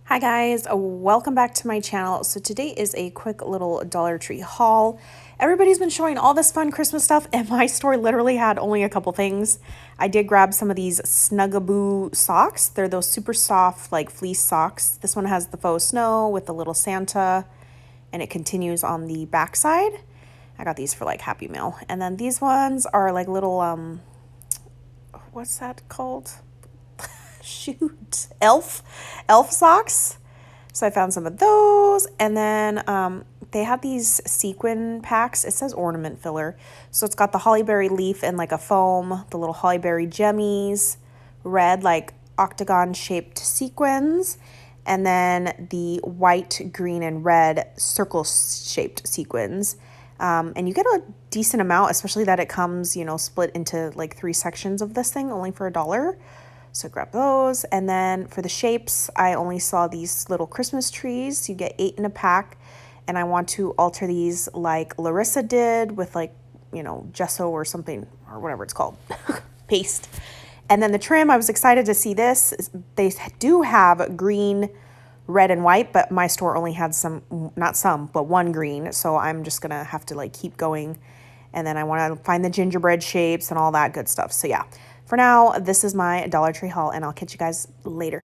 Hi guys, welcome back to my channel. So today is a quick little Dollar Tree haul. Everybody's been showing all this fun Christmas stuff and my store literally had only a couple things. I did grab some of these Snugaboo socks. They're those super soft like fleece socks. This one has the faux snow with the little Santa and it continues on the back side. I got these for like Happy Meal. And then these ones are like little, what's that called? Shoot, elf socks. So I found some of those, and then they had these sequin packs. It says ornament filler, so it's got the hollyberry leaf and like a foam, the little hollyberry jemmies, red like octagon shaped sequins, and then the white, green, and red circle shaped sequins. And you get a decent amount, especially that it comes, you know, split into like 3 sections of this thing, only for $1. So grab those. And then for the shapes, I only saw these little Christmas trees. You get 8 in a pack. And I want to alter these like Larissa did with like, you know, gesso or something or whatever it's called, paste. And then the trim, I was excited to see this. They do have green, red, and white, but my store only had some, not some, but one green. So I'm just going to have to like keep going. And then I want to find the gingerbread shapes and all that good stuff. So yeah. For now, this is my Dollar Tree haul, and I'll catch you guys later.